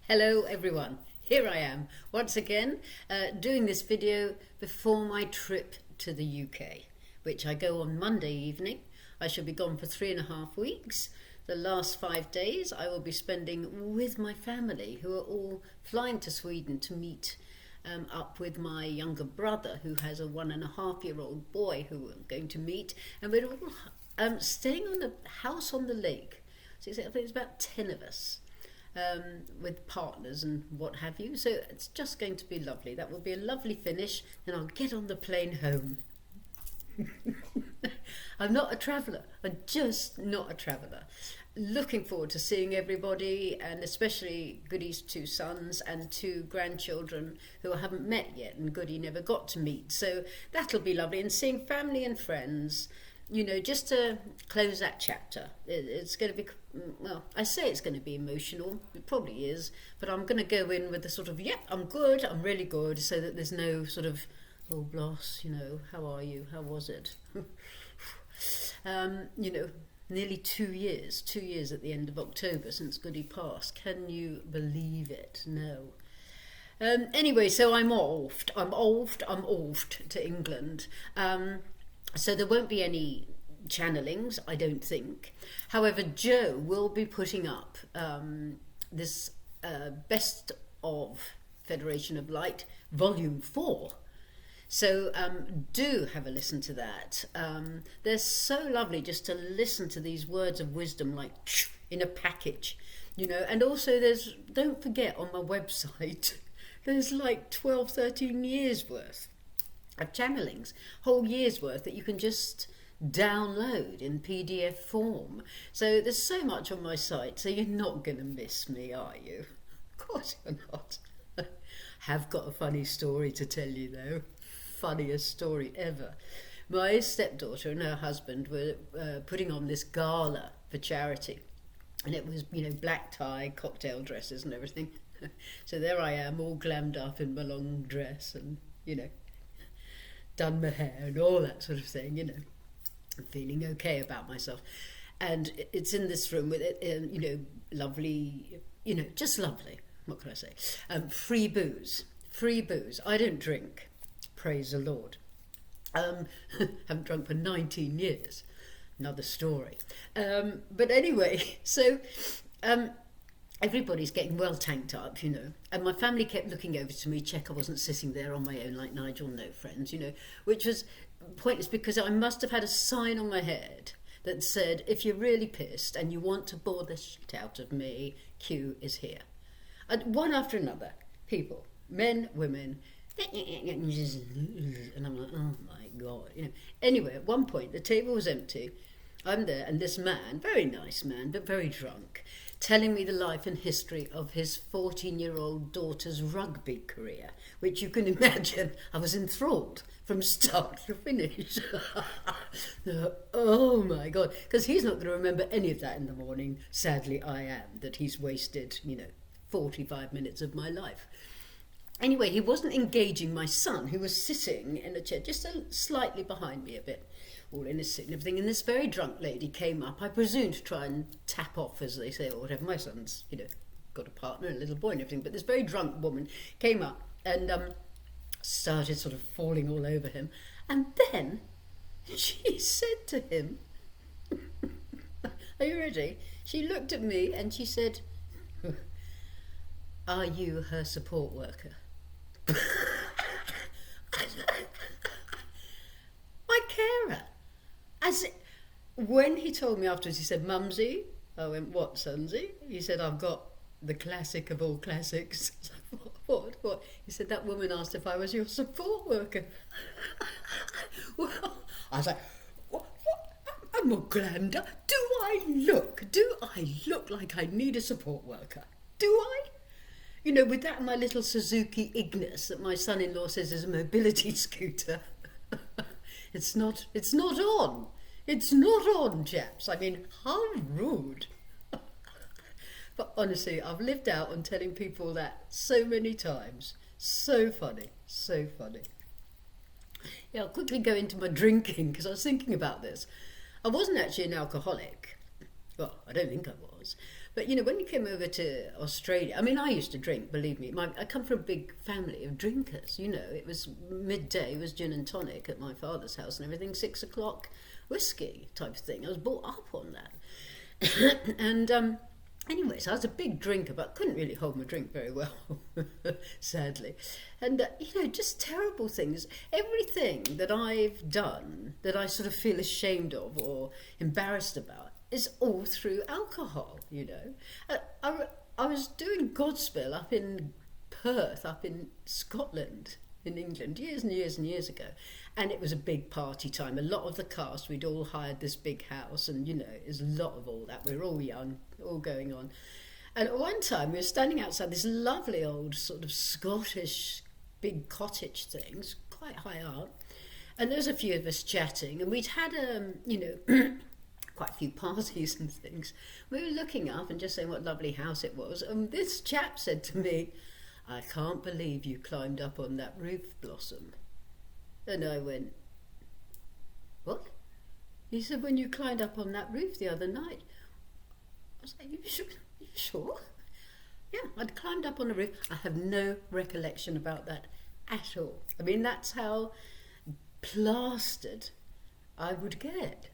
Hello everyone, here I am once again doing this video before my trip to the UK, which I go on Monday evening. I shall be gone for 3.5 weeks. The last 5 days I will be spending with my family, who are all flying to Sweden to meet up with my younger brother, who has a 1.5-year-old boy who I'm going to meet, and we're all staying on a house on the lake. So I think it's about 10 of us. With partners and what have you, so it's just going to be lovely. That will be a lovely finish, and I'll get on the plane home. I'm not a traveller. I'm just not a traveller. Looking forward to seeing everybody, and especially Goody's 2 sons and 2 grandchildren who I haven't met yet, and Goody never got to meet, so that'll be lovely. And seeing family and friends, you know, just to close that chapter. It's going to be, well, I say it's going to be emotional. It probably is, but I'm going to go in with the sort of, yep, I'm good, I'm really good, so that there's no sort of, oh, Bloss, you know, how are you? How was it? You know, nearly 2 years at the end of October since Goody passed. Can you believe it? No. Anyway, so I'm offed to England. So there won't be any channelings, I don't think. However, Joe will be putting up this Best of Federation of Light Volume 4. So do have a listen to that. They're so lovely just to listen to these words of wisdom like in a package, you know. And also don't forget, on my website, there's like 12, 13 years worth of channelings, whole year's worth, that you can just download in PDF form. So there's so much on my site, so you're not going to miss me, are you? Of course you're not. Have got a funny story to tell you though. Funniest story ever. My stepdaughter and her husband were putting on this gala for charity, and it was, you know, black tie, cocktail dresses and everything. So there I am, all glammed up in my long dress, and, you know, done my hair and all that sort of thing, you know. I'm feeling okay about myself. And it's in this room with, you know, lovely, you know, just lovely. What can I say? Free booze. Free booze. I don't drink. Praise the Lord. Haven't drunk for 19 years. Another story. But anyway, so everybody's getting well tanked up, you know, and my family kept looking over to me, check I wasn't sitting there on my own like Nigel, no friends, you know, which was pointless, because I must have had a sign on my head that said, if you're really pissed and you want to bore the shit out of me, Q is here. And one after another, people, men, women, and I'm like, oh my God, you know. Anyway, at one point the table was empty. I'm there, and this man, very nice man, but very drunk, telling me the life and history of his 14-year-old daughter's rugby career, which you can imagine I was enthralled from start to finish. Oh my God, because he's not going to remember any of that in the morning. Sadly, I am, that he's wasted, you know, 45 minutes of my life. Anyway, he wasn't engaging my son, who was sitting in a chair just slightly behind me a bit, all in his seat and everything. And this very drunk lady came up, I presume to try and tap off, as they say, or whatever. My son's, you know, got a partner and a little boy and everything. But this very drunk woman came up and started sort of falling all over him. And then she said to him, are you ready? She looked at me and she said, are you her support worker? My carer. When he told me afterwards, he said, Mumsy. I went, what, Sunsy? He said, I've got the classic of all classics. What? He said, that woman asked if I was your support worker. Well, I was like, what? I'm a glander. Do I look like I need a support worker? Do I? You know, with that and my little Suzuki Ignis that my son-in-law says is a mobility scooter. It's not on. It's not on, chaps. I mean, how rude. But honestly, I've lived out on telling people that so many times. So funny, so funny. Yeah, I'll quickly go into my drinking, because I was thinking about this. I wasn't actually an alcoholic. Well, I don't think I was. But when you came over to Australia, I mean, I used to drink, believe me. I come from a big family of drinkers, It was midday, it was gin and tonic at my father's house and everything, 6 o'clock whiskey type of thing. I was brought up on that. And anyway, so I was a big drinker, but couldn't really hold my drink very well, sadly. And, just terrible things. Everything that I've done that I sort of feel ashamed of or embarrassed about is all through alcohol, I was doing Godspell up in Perth, up in Scotland, in England, years and years and years ago. And it was a big party time. A lot of the cast, we'd all hired this big house and, it was a lot of all that. We were all young, all going on. And at one time, we were standing outside this lovely old sort of Scottish big cottage thing, quite high up. And there was a few of us chatting and we'd had, quite a few parties and things. We were looking up and just saying what a lovely house it was. And this chap said to me, "I can't believe you climbed up on that roof, Blossom." And I went, "What?" He said, "When you climbed up on that roof the other night." I was like, you sure? Yeah, I'd climbed up on a roof. I have no recollection about that at all. I mean, that's how plastered I would get.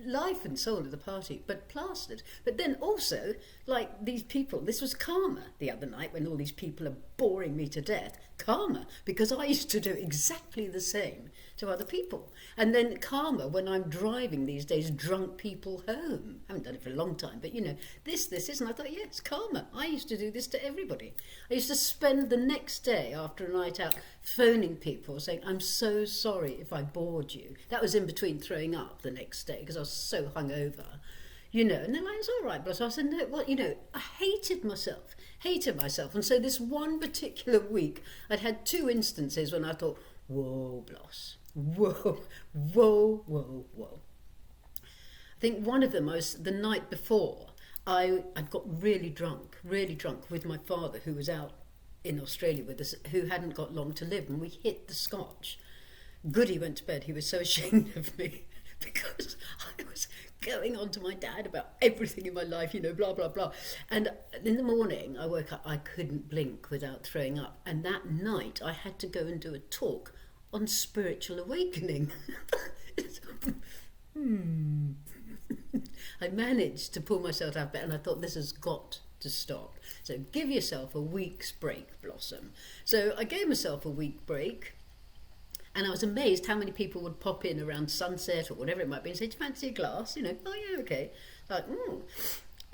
Life and soul of the party, but plastered. But then also, like these people, this was karma the other night when all these people are boring me to death. Karma, because I used to do exactly the same to other people. And then karma when I'm driving these days drunk people home. I haven't done it for a long time, but this isn't. I thought, yeah, it's karma. I used to do this to everybody. I used to spend the next day after a night out phoning people saying, "I'm so sorry if I bored you." That was in between throwing up the next day because I was so hungover. And they're like, "It's all right, Bloss." I said, "No, well, I hated myself. And so this one particular week, I'd had 2 instances when I thought, whoa, Bloss, whoa. I think one of them was the night before. I got really drunk with my father, who was out in Australia with us, who hadn't got long to live, and we hit the scotch. Goody went to bed. He was so ashamed of me because I was going on to my dad about everything in my life, blah, blah, blah. And in the morning, I woke up, I couldn't blink without throwing up. And that night, I had to go and do a talk on spiritual awakening. I managed to pull myself out of bed, and I thought, this has got to stop. So give yourself a week's break, Blossom. So I gave myself a week break. And I was amazed how many people would pop in around sunset or whatever it might be and say, "Do you fancy a glass?" "Oh yeah, okay." Like,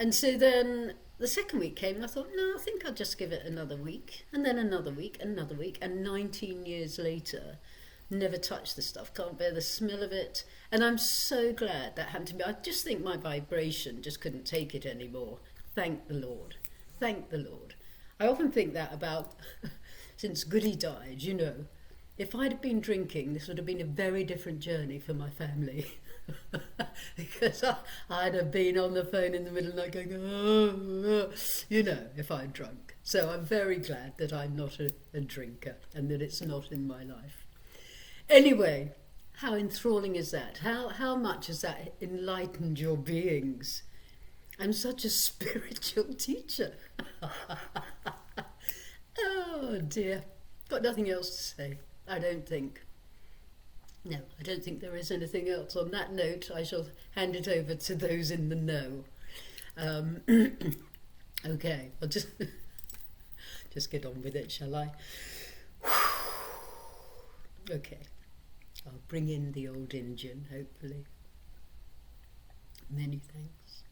And so then the second week came and I thought, no, I think I'll just give it another week. And then another week, another week. And 19 years later, never touched the stuff, can't bear the smell of it. And I'm so glad that happened to me. I just think my vibration just couldn't take it anymore. Thank the Lord. Thank the Lord. I often think that about, since Goody died, if I'd have been drinking, this would have been a very different journey for my family. Because I'd have been on the phone in the middle of the night going, if I'd drunk. So I'm very glad that I'm not a drinker and that it's not in my life. Anyway, how enthralling is that? How much has that enlightened your beings? I'm such a spiritual teacher. Oh dear. Got nothing else to say. I don't think. No, I don't think there is anything else. On that note, I shall hand it over to those in the know. Okay, I'll just get on with it, shall I? Okay, I'll bring in the old engine, hopefully. Many thanks.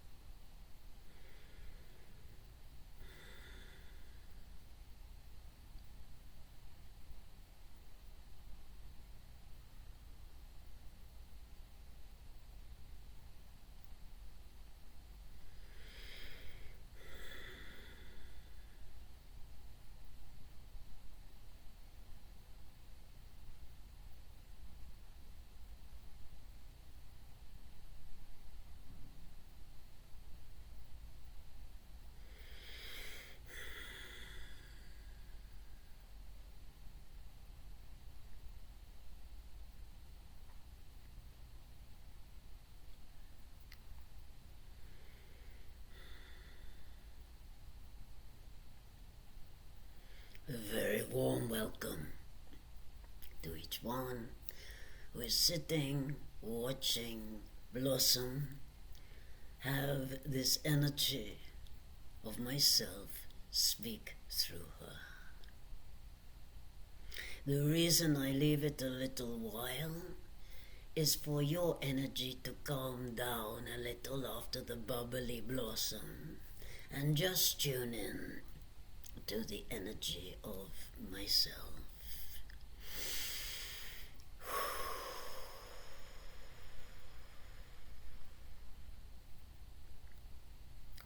who is sitting, watching Blossom have this energy of myself speak through her. The reason I leave it a little while is for your energy to calm down a little after the bubbly Blossom and just tune in to the energy of myself.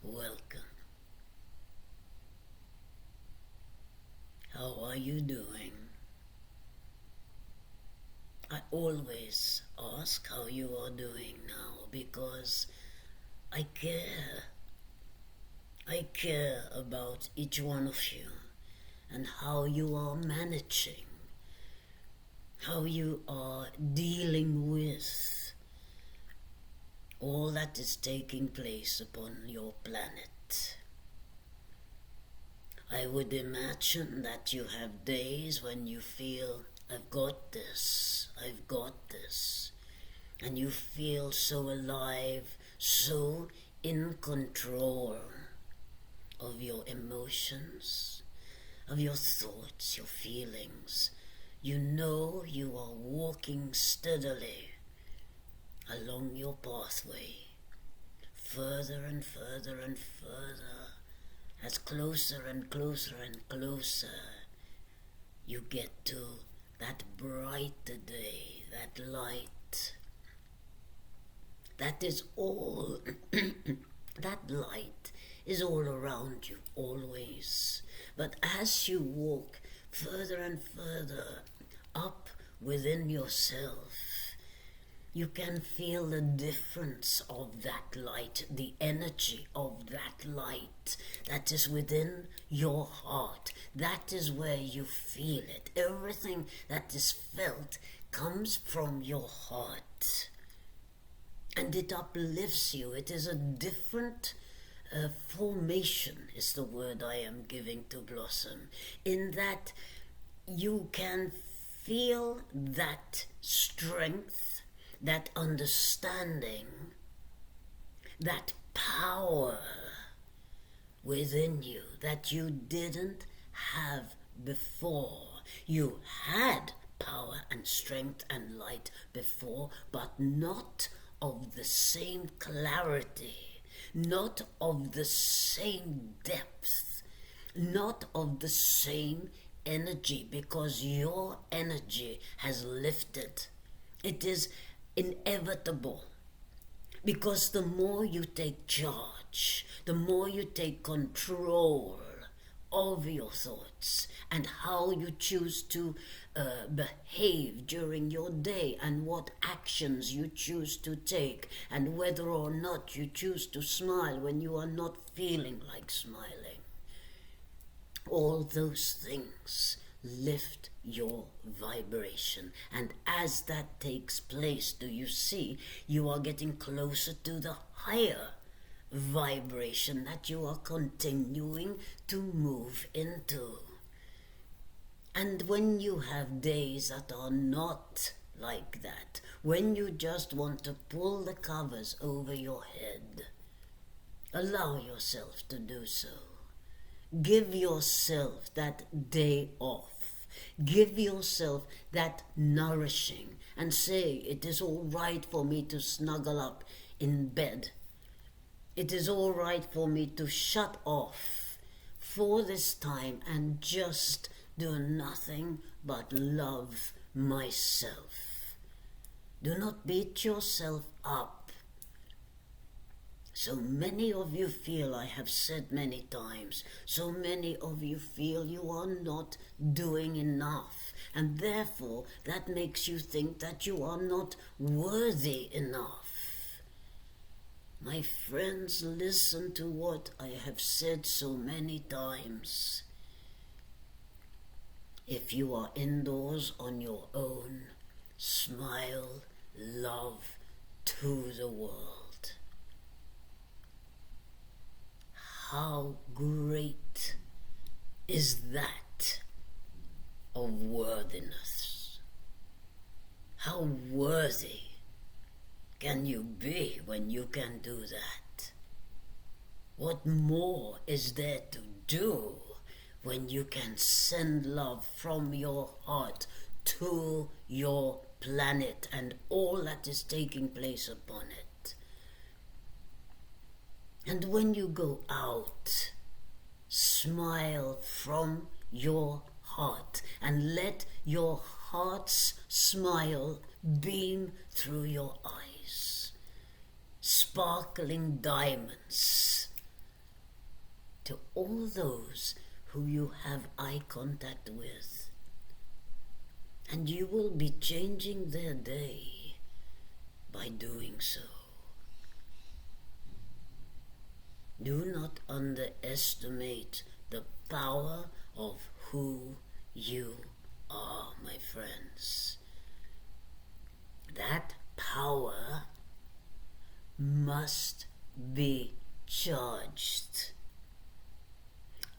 Welcome. How are you doing? I always ask how you are doing now because I care. I care about each one of you and how you are managing, how you are dealing with all that is taking place upon your planet. I would imagine that you have days when you feel, I've got this, and you feel so alive, so in control of your emotions, of your thoughts, your feelings. You know you are walking steadily along your pathway, further and further and further, as closer and closer and closer you get to that brighter day, that light. That is all, that light is all around you always. But as you walk further and further up within yourself, you can feel the difference of that light, the energy of that light that is within your heart. That is where you feel it. Everything that is felt comes from your heart. And it uplifts you. It is a different formation, is the word I am giving to Blossom, in that you can feel that strength, that understanding, that power within you that you didn't have before. You had power and strength and light before, but not of the same clarity, not of the same depth, not of the same energy, because your energy has lifted. It is inevitable, because the more you take charge, the more you take control of your thoughts and how you choose to behave during your day, and what actions you choose to take, and whether or not you choose to smile when you are not feeling like smiling. All those things lift your vibration, and as that takes place, do you see, you are getting closer to the higher vibration that you are continuing to move into. And when you have days that are not like that, when you just want to pull the covers over your head, allow yourself to do so. Give yourself that day off. Give yourself that nourishing, and say, it is all right for me to snuggle up in bed. It is all right for me to shut off for this time and just do nothing but love myself. Do not beat yourself up. So many of you feel, I have said many times, so many of you feel you are not doing enough, and therefore that makes you think that you are not worthy enough. My friends, listen to what I have said so many times. If you are indoors on your own, smile, love to the world. How great is that of worthiness? How worthy can you be when you can do that? What more is there to do when you can send love from your heart to your planet and all that is taking place upon it? And when you go out, smile from your heart and let your heart's smile beam through your eyes, sparkling diamonds to all those who you have eye contact with. And you will be changing their day by doing so. Do not underestimate the power of who you are, my friends. That power must be charged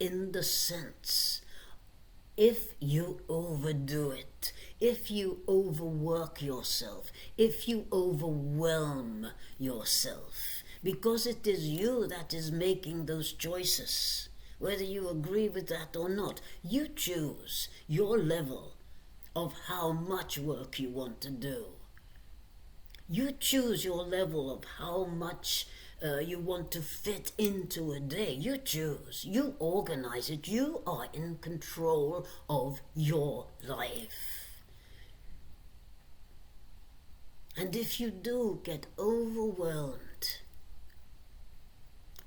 in the sense, if you overdo it, if you overwork yourself, if you overwhelm yourself, because it is you that is making those choices, whether you agree with that or not. You choose your level of how much work you want to do. You choose your level of how much you want to fit into a day. You choose. You organize it. You are in control of your life. And if you do get overwhelmed,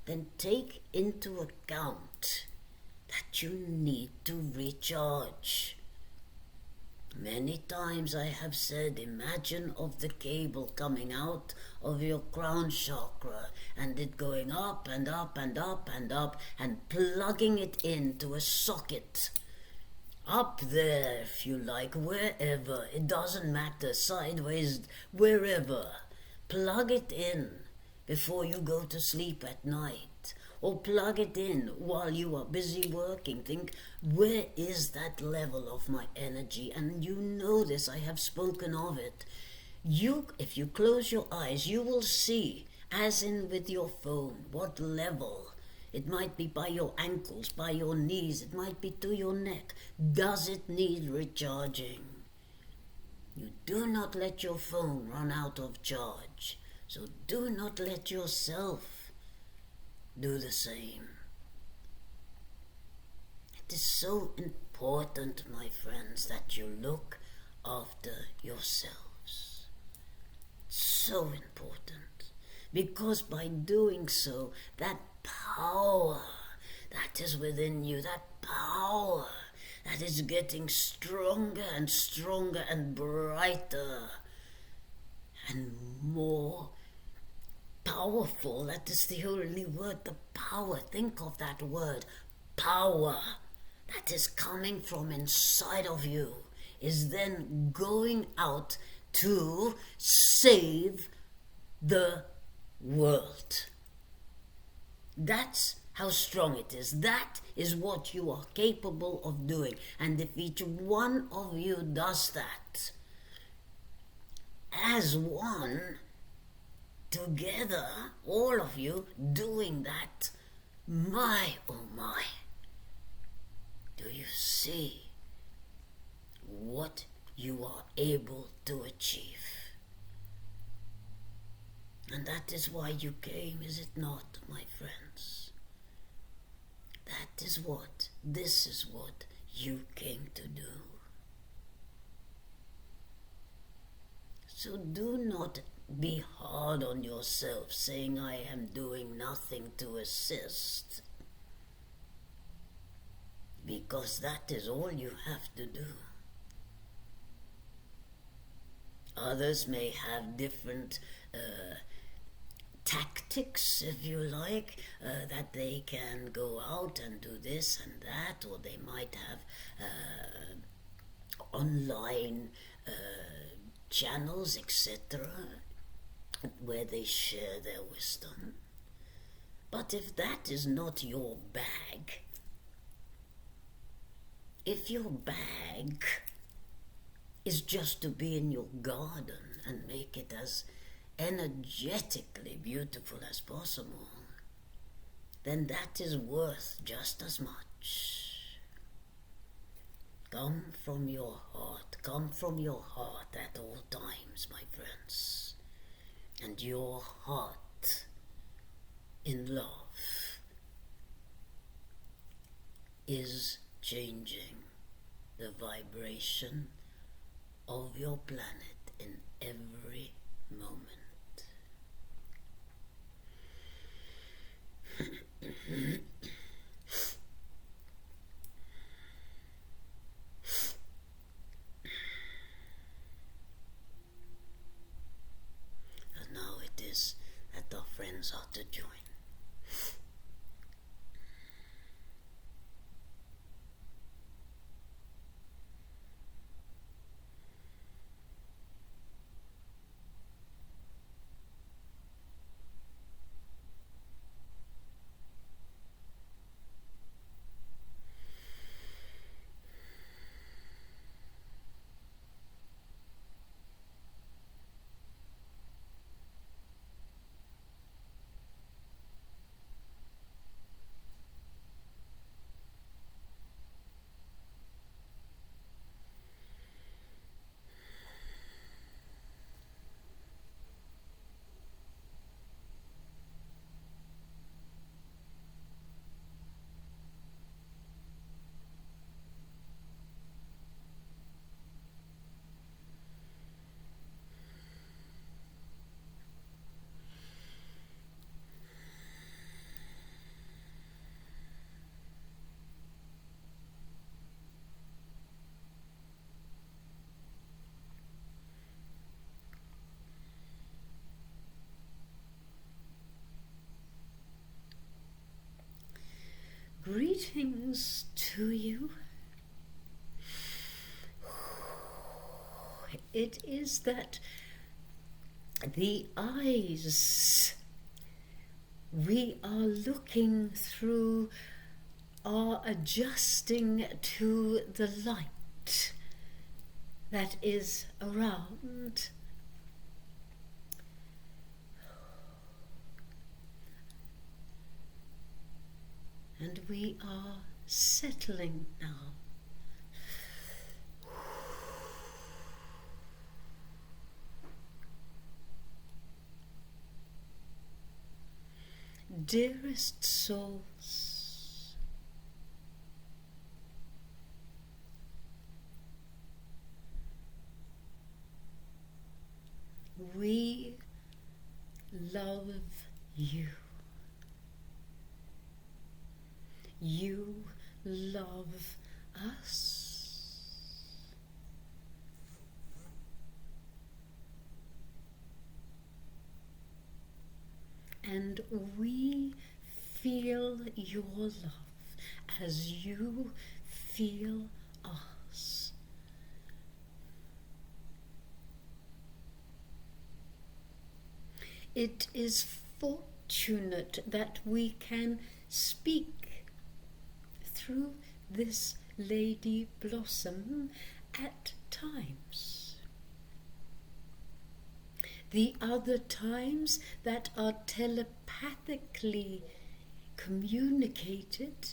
then take into account that you need to recharge. Many times I have said, imagine of the cable coming out of your crown chakra and it going up and up and up and up and plugging it into a socket. Up there, if you like, wherever, it doesn't matter, sideways, wherever. Plug it in before you go to sleep at night, or plug it in while you are busy working. Think, where is that level of my energy? And you know this, I have spoken of it. If you close your eyes, you will see, as in with your phone, what level. It might be by your ankles, by your knees, it might be to your neck. Does it need recharging? You do not let your phone run out of charge. So do not let yourself do the same. It is so important, my friends, that you look after yourselves. So important. Because by doing so, that power that is within you, that power that is getting stronger and stronger and brighter and more powerful, that is the only word, the power. Think of that word, power, that is coming from inside of you, is then going out to save the world. That's how strong it is. That is what you are capable of doing. And if each one of you does that, as one, together, all of you doing that, my oh my, do you see what you are able to achieve? And that is why you came, is it not, my friends? This is what you came to do. So do not be hard on yourself, saying I am doing nothing to assist, because that is all you have to do. Others may have different tactics, if you like, that they can go out and do this and that, or they might have online channels, etc., where they share their wisdom. But if that is not your bag, if your bag is just to be in your garden and make it as energetically beautiful as possible, then that is worth just as much. Come from your heart at all times, my friends. And your heart in love is changing the vibration of your planet in every moment. And now it is that our friends are to join. Greetings to you. It is that the eyes we are looking through are adjusting to the light that is around. And we are settling now. Dearest souls, we love you. You love us. And we feel your love as you feel us. It is fortunate that we can speak through this lady blossom at times. The other times that are telepathically communicated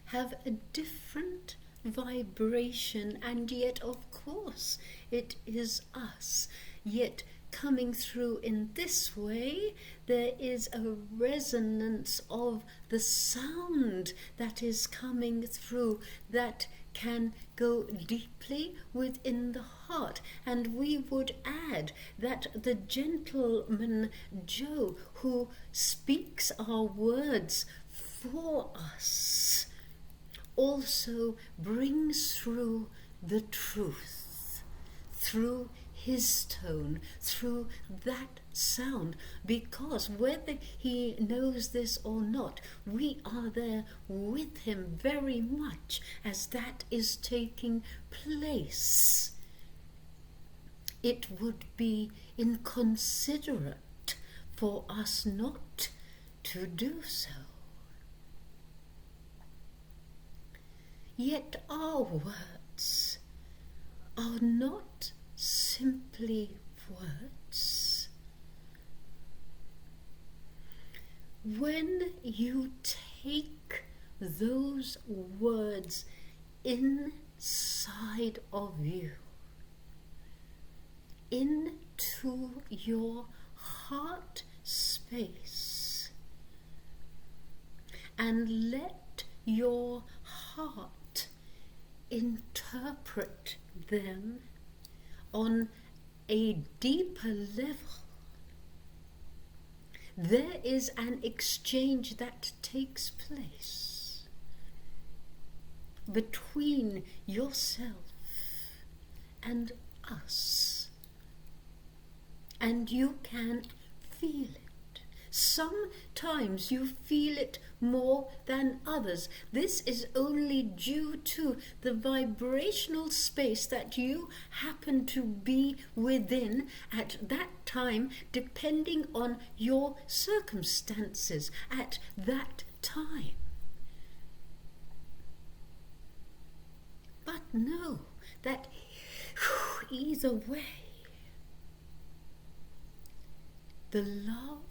have a different vibration, and yet of course it is us. Yet coming through in this way, there is a resonance of the sound that is coming through that can go deeply within the heart. And we would add that the gentleman Joe, who speaks our words for us, also brings through the truth, through his tone, through that sound, because whether he knows this or not, we are there with him very much as that is taking place. It would be inconsiderate for us not to do so. Yet our words are not simply words. When you take those words inside of you, into your heart space, and let your heart interpret them on a deeper level, there is an exchange that takes place between yourself and us, and you can feel it. Sometimes you feel it more than others. This is only due to the vibrational space that you happen to be within at that time, depending on your circumstances at that time. But know that either way, the love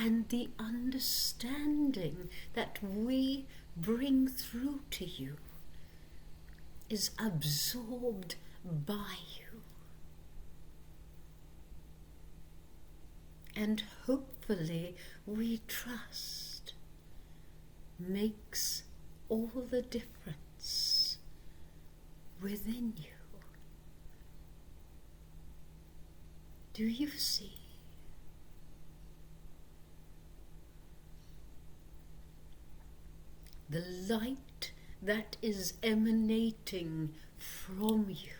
and the understanding that we bring through to you is absorbed by you, and hopefully we trust makes all the difference within you. Do you see? The light that is emanating from you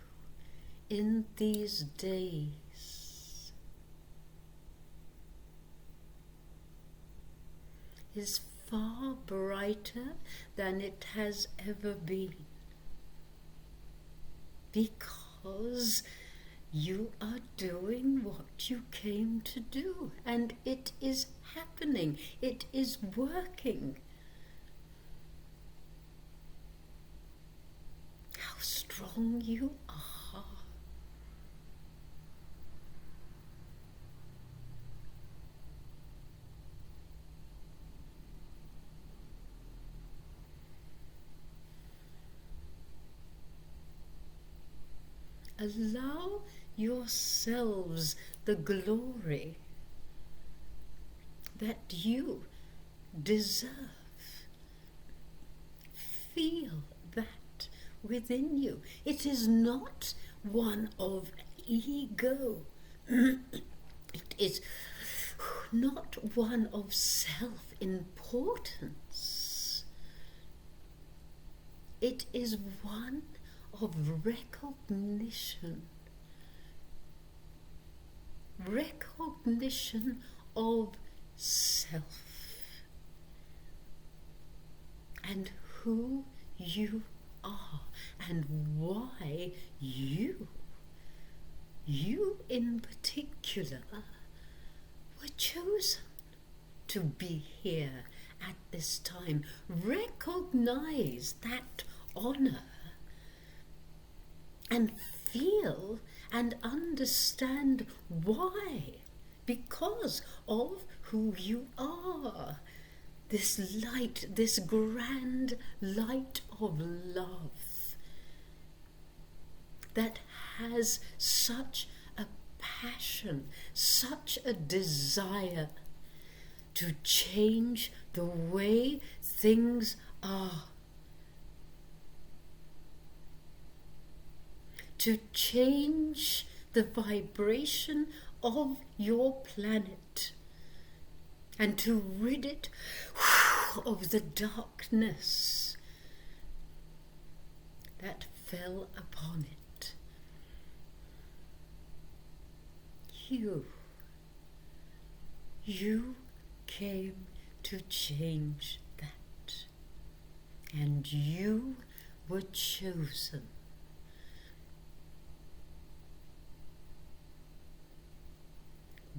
in these days is far brighter than it has ever been, because you are doing what you came to do, and it is happening, it is working. How strong you are. Allow yourselves the glory that you deserve. Feel that within you. It is not one of ego. It is not one of self-importance. It is one of recognition. Recognition of self and who you are and why you in particular were chosen to be here at this time. Recognize that honor and feel and understand why, because of who you are. This light, this grand light of love that has such a passion, such a desire to change the way things are, to change the vibration of your planet, and to rid it of the darkness that fell upon it. You came to change that, and you were chosen.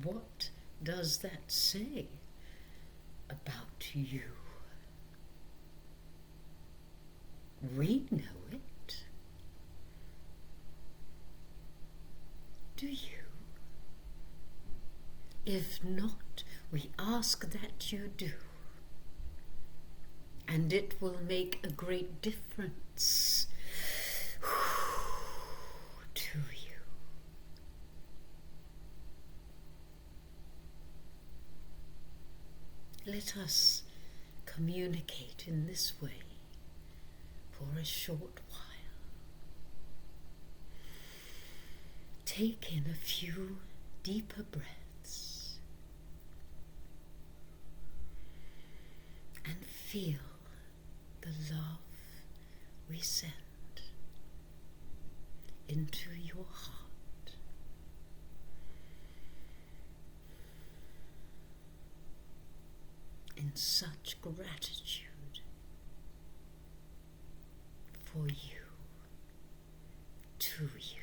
What does that say about you? We know it. Do you? If not, we ask that you do. And it will make a great difference to you. Let us communicate in this way for a short while. Take in a few deeper breaths and feel the love we send into your heart. In such gratitude for you, to you.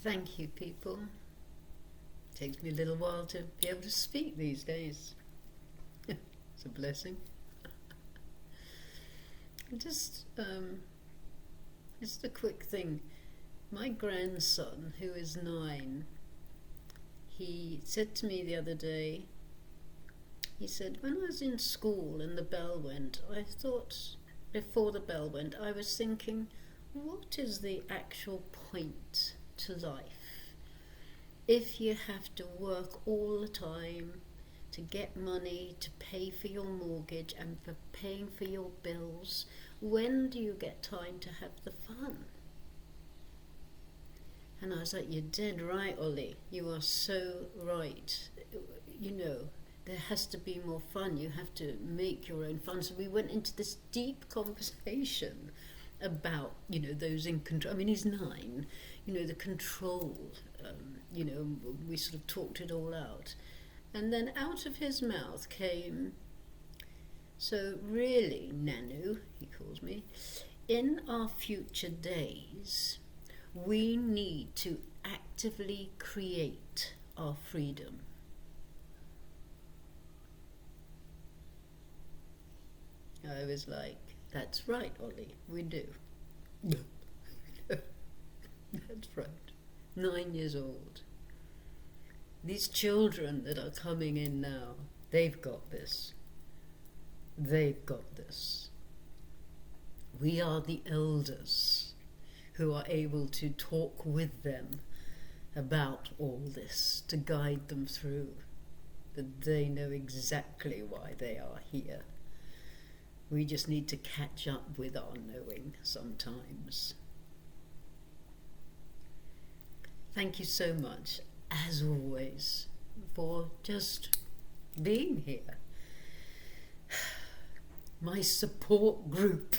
Thank you, people. It takes me a little while to be able to speak these days. It's a blessing. Just a quick thing. My grandson, who is 9, he said to me the other day, he said, when I was in school and the bell went, I thought, before the bell went, I was thinking, what is the actual point to life if you have to work all the time to get money to pay for your mortgage and for paying for your bills? When do you get time to have the fun? And I was like, you're dead right, Ollie. You are so right. You know, there has to be more fun. You have to make your own fun. So we went into this deep conversation about, you know, those in control. I mean, he's 9. You know, the control. You know, we sort of talked it all out. And then out of his mouth came, so really, Nanu, he calls me, in our future days, we need to actively create our freedom. I was like, that's right, Ollie, we do. That's right. 9 years old. These children that are coming in now, they've got this. They've got this. We are the elders who are able to talk with them about all this, to guide them through, that they know exactly why they are here. We just need to catch up with our knowing sometimes. Thank you so much, as always, for just being here. My support group,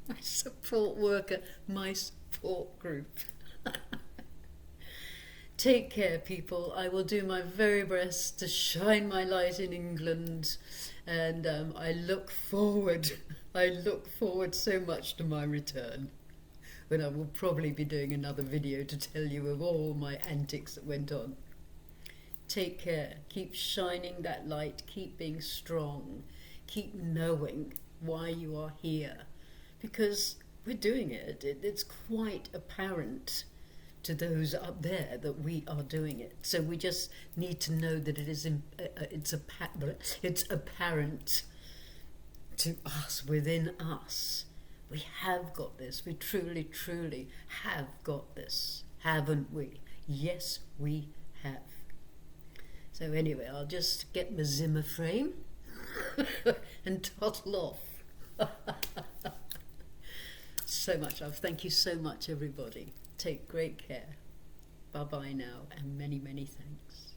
my support worker, my support group. Take care, people. I will do my very best to shine my light in England, and I look forward so much to my return, when I will probably be doing another video to tell you of all my antics that went on. Take care. Keep shining that light. Keep being strong. Keep knowing why you are here, because we're doing it. It's quite apparent to those up there that we are doing it. So we just need to know that it's apparent to us, within us. We have got this. We truly, truly have got this, haven't we? Yes, we have. So anyway, I'll just get my Zimmer frame and toddle off. So much love. Thank you so much, everybody. Take great care. Bye-bye now, and many, many thanks.